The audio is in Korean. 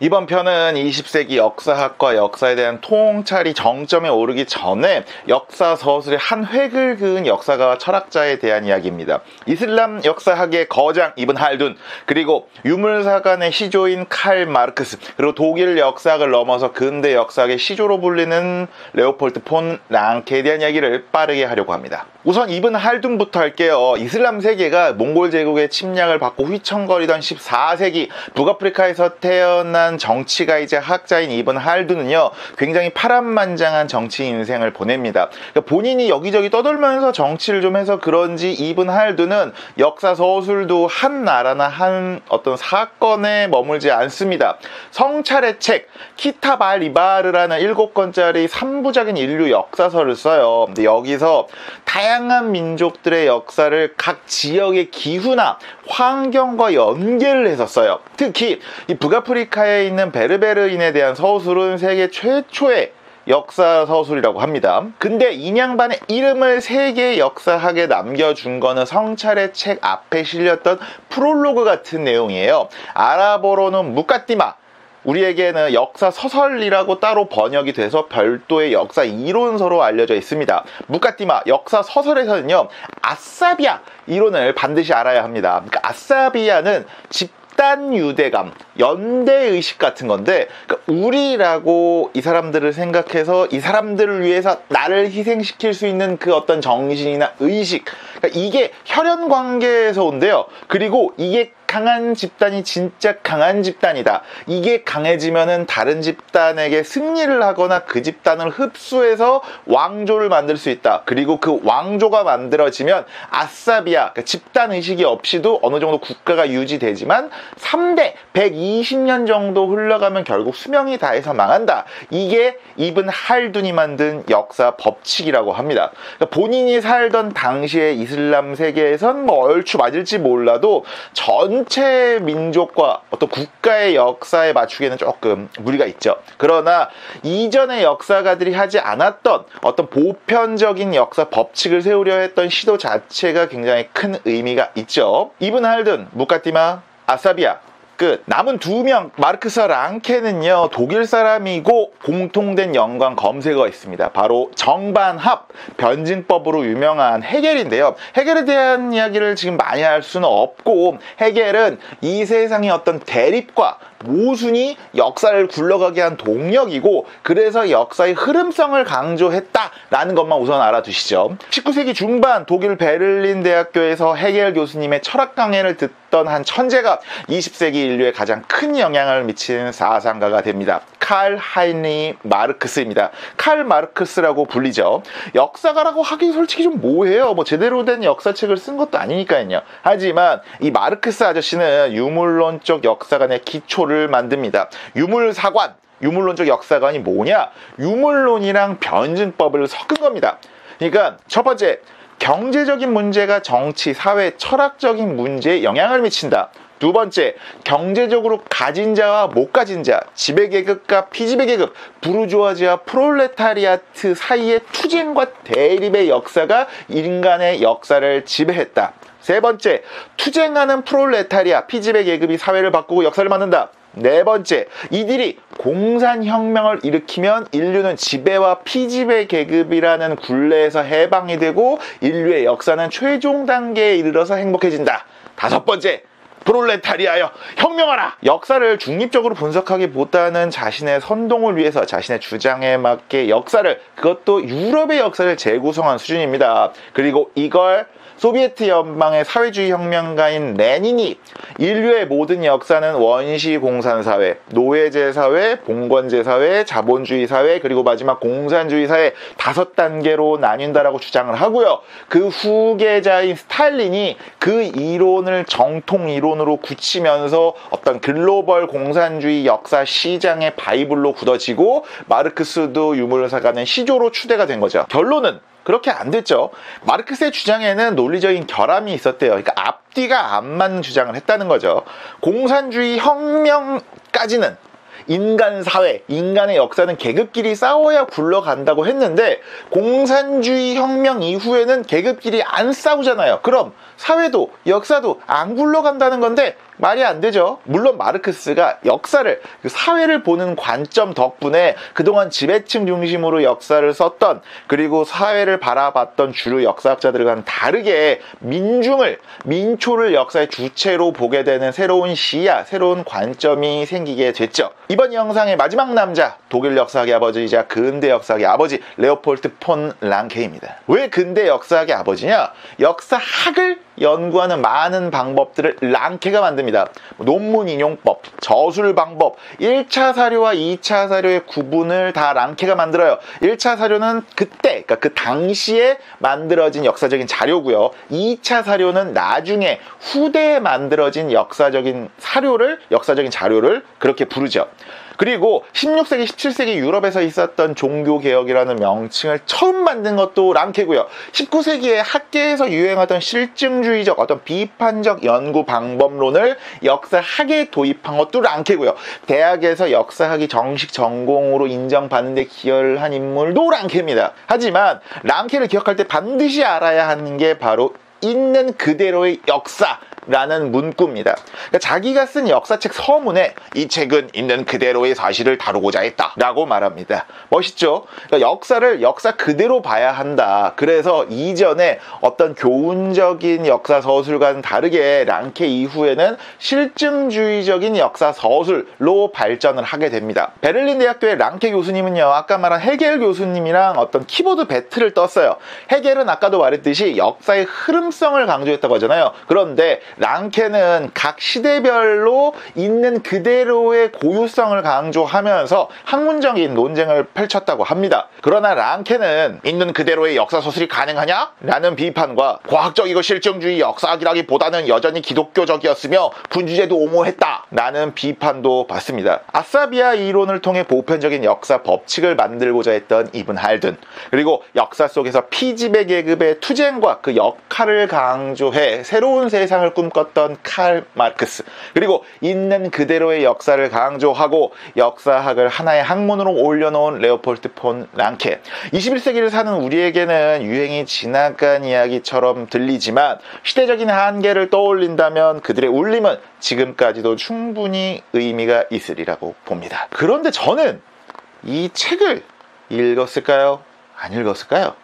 이번 편은 20세기 역사학과 역사에 대한 통찰이 정점에 오르기 전에 역사 서술의 한 획을 그은 역사가 철학자에 대한 이야기입니다. 이슬람 역사학의 거장 이븐 할둔, 그리고 유물사관의 시조인 칼 마르크스, 그리고 독일 역사학을 넘어서 근대 역사학의 시조로 불리는 레오폴드 폰 랑케에 대한 이야기를 빠르게 하려고 합니다. 우선 이븐 할둔부터 할게요. 이슬람 세계가 몽골 제국의 침략을 받고 휘청거리던 14세기 북아프리카에서 태어난 정치가이자 학자인 이븐 할둔은요, 굉장히 파란만장한 정치 인생을 보냅니다. 그러니까 본인이 여기저기 떠돌면서 정치를 좀 해서 그런지 이븐 할둔은 역사 서술도 한 나라나 한 어떤 사건에 머물지 않습니다. 성찰의 책 키탑 알 이바르라는 7권짜리 3부작인 인류 역사서를 써요. 근데 여기서 다양한 민족들의 역사를 각 지역의 기후나 환경과 연계를 해서 써요. 특히 이 북아프리카에 있는 베르베르인에 대한 서술은 세계 최초의 역사 서술이라고 합니다. 근데 인양반의 이름을 세계 역사학에 남겨준 거는 성찰의 책 앞에 실렸던 프롤로그 같은 내용이에요. 아랍어로는 무카띠마, 우리에게는 역사 서설이라고 따로 번역이 돼서 별도의 역사 이론서로 알려져 있습니다. 무카띠마 역사 서설에서는요, 아사비아 이론을 반드시 알아야 합니다. 그러니까 아사비아는 집단 유대감, 연대의식 같은 건데, 그러니까 우리라고 이 사람들을 생각해서 이 사람들을 위해서 나를 희생시킬 수 있는 그 어떤 정신이나 의식, 그러니까 이게 혈연 관계에서 온대요. 그리고 이게 강한 집단이 진짜 강한 집단이다. 이게 강해지면은 다른 집단에게 승리를 하거나 그 집단을 흡수해서 왕조를 만들 수 있다. 그리고 그 왕조가 만들어지면 아사비아, 그러니까 집단 의식이 없이도 어느 정도 국가가 유지되지만 3대 120년 정도 흘러가면 결국 수명이 다해서 망한다. 이게 이븐 할둔이 만든 역사 법칙이라고 합니다. 그러니까 본인이 살던 당시의 이슬람 세계에선 뭐 얼추 맞을지 몰라도 전체 민족과 어떤 국가의 역사에 맞추기에는 조금 무리가 있죠. 그러나 이전의 역사가들이 하지 않았던 어떤 보편적인 역사 법칙을 세우려 했던 시도 자체가 굉장히 큰 의미가 있죠. 이븐 할둔, 무카띠마, 아사비아 끝. 남은 2명, 마르크스와 랑케는요, 독일 사람이고 공통된 연관 검색어가 있습니다. 바로 정반합, 변증법으로 유명한 헤겔인데요. 헤겔에 대한 이야기를 지금 많이 할 수는 없고, 헤겔은 이 세상의 어떤 대립과 모순이 역사를 굴러가게 한 동력이고, 그래서 역사의 흐름성을 강조했다라는 것만 우선 알아두시죠. 19세기 중반 독일 베를린 대학교에서 헤겔 교수님의 철학 강해를 듣던 한 천재가 20세기 인류에 가장 큰 영향을 미친 사상가가 됩니다. 칼 하이니 마르크스입니다. 칼 마르크스라고 불리죠. 역사가라고 하기 솔직히 좀 뭐해요. 뭐 제대로 된 역사책을 쓴 것도 아니니까요. 하지만 이 마르크스 아저씨는 유물론적 역사관의 기초를 만듭니다. 유물사관, 유물론적 역사관이 뭐냐? 유물론이랑 변증법을 섞은 겁니다. 그러니까 첫 번째, 경제적인 문제가 정치, 사회, 철학적인 문제에 영향을 미친다. 두 번째, 경제적으로 가진 자와 못 가진 자, 지배계급과 피지배계급, 부르주아지와 프롤레타리아트 사이의 투쟁과 대립의 역사가 인간의 역사를 지배했다. 세 번째, 투쟁하는 프롤레타리아, 피지배계급이 사회를 바꾸고 역사를 만든다. 네 번째, 이들이 공산혁명을 일으키면 인류는 지배와 피지배 계급이라는 굴레에서 해방이 되고 인류의 역사는 최종 단계에 이르러서 행복해진다. 다섯 번째, 프롤레타리아여 혁명하라! 역사를 중립적으로 분석하기보다는 자신의 선동을 위해서 자신의 주장에 맞게 역사를, 그것도 유럽의 역사를 재구성한 수준입니다. 그리고 이걸 소비에트 연방의 사회주의 혁명가인 레닌이 인류의 모든 역사는 원시 공산사회, 노예제 사회, 봉건제 사회, 자본주의 사회, 그리고 마지막 공산주의 사회 5단계로 나뉜다라고 주장을 하고요. 그 후계자인 스탈린이 그 이론을 정통 이론으로 굳히면서 어떤 글로벌 공산주의 역사 시장의 바이블로 굳어지고, 마르크스도 유물사관의 시조로 추대가 된 거죠. 결론은 그렇게 안 됐죠. 마르크스의 주장에는 논리적인 결함이 있었대요. 그러니까 앞뒤가 안 맞는 주장을 했다는 거죠. 공산주의 혁명까지는 인간 사회, 인간의 역사는 계급끼리 싸워야 굴러간다고 했는데 공산주의 혁명 이후에는 계급끼리 안 싸우잖아요. 그럼 사회도 역사도 안 굴러간다는 건데 말이 안 되죠. 물론 마르크스가 역사를, 그 사회를 보는 관점 덕분에 그동안 지배층 중심으로 역사를 썼던, 그리고 사회를 바라봤던 주류 역사학자들과는 다르게 민초를 역사의 주체로 보게 되는 새로운 시야, 새로운 관점이 생기게 됐죠. 이번 영상의 마지막 남자, 독일 역사학의 아버지이자 근대 역사학의 아버지 레오폴드 폰 랑케입니다. 왜 근대 역사학의 아버지냐? 역사학을 연구하는 많은 방법들을 랑케가 만듭니다. 논문 인용법, 저술 방법, 1차 사료와 2차 사료의 구분을 다 랑케가 만들어요. 1차 사료는 그때, 그러니까 그 당시에 만들어진 역사적인 자료고요. 2차 사료는 나중에 후대에 만들어진 역사적인 자료를 그렇게 부르죠. 그리고 16세기, 17세기 유럽에서 있었던 종교개혁이라는 명칭을 처음 만든 것도 랑케고요. 19세기에 학계에서 유행하던 실증주의적 어떤 비판적 연구 방법론을 역사학에 도입한 것도 랑케고요. 대학에서 역사학이 정식 전공으로 인정받는 데 기여를 한 인물도 랑케입니다. 하지만 랑케를 기억할 때 반드시 알아야 하는 게 바로 있는 그대로의 역사라는 문구입니다. 그러니까 자기가 쓴 역사책 서문에 이 책은 있는 그대로의 사실을 다루고자 했다 라고 말합니다. 멋있죠? 그러니까 역사를 역사 그대로 봐야 한다. 그래서 이전에 어떤 교훈적인 역사 서술과는 다르게 랑케 이후에는 실증주의적인 역사 서술로 발전을 하게 됩니다. 베를린 대학교의 랑케 교수님은요, 아까 말한 헤겔 교수님이랑 어떤 키보드 배틀을 떴어요. 헤겔은 아까도 말했듯이 역사의 흐름성을 강조했다고 하잖아요. 그런데 랑케는 각 시대별로 있는 그대로의 고유성을 강조하면서 학문적인 논쟁을 펼쳤다고 합니다. 그러나 랑케는 있는 그대로의 역사 서술이 가능하냐? 라는 비판과 과학적이고 실증주의 역사학이라기보다는 여전히 기독교적이었으며 군주제도 옹호했다 라는 비판도 받습니다. 아사비아 이론을 통해 보편적인 역사 법칙을 만들고자 했던 이븐 할든, 그리고 역사 속에서 피지배 계급의 투쟁과 그 역할을 강조해 새로운 세상을 꿈꿨던 칼 마르크스, 그리고 있는 그대로의 역사를 강조하고 역사학을 하나의 학문으로 올려놓은 레오폴드 폰 랑케. 21세기를 사는 우리에게는 유행이 지나간 이야기처럼 들리지만 시대적인 한계를 떠올린다면 그들의 울림은 지금까지도 충분히 의미가 있으리라고 봅니다. 그런데 저는 이 책을 읽었을까요? 안 읽었을까요?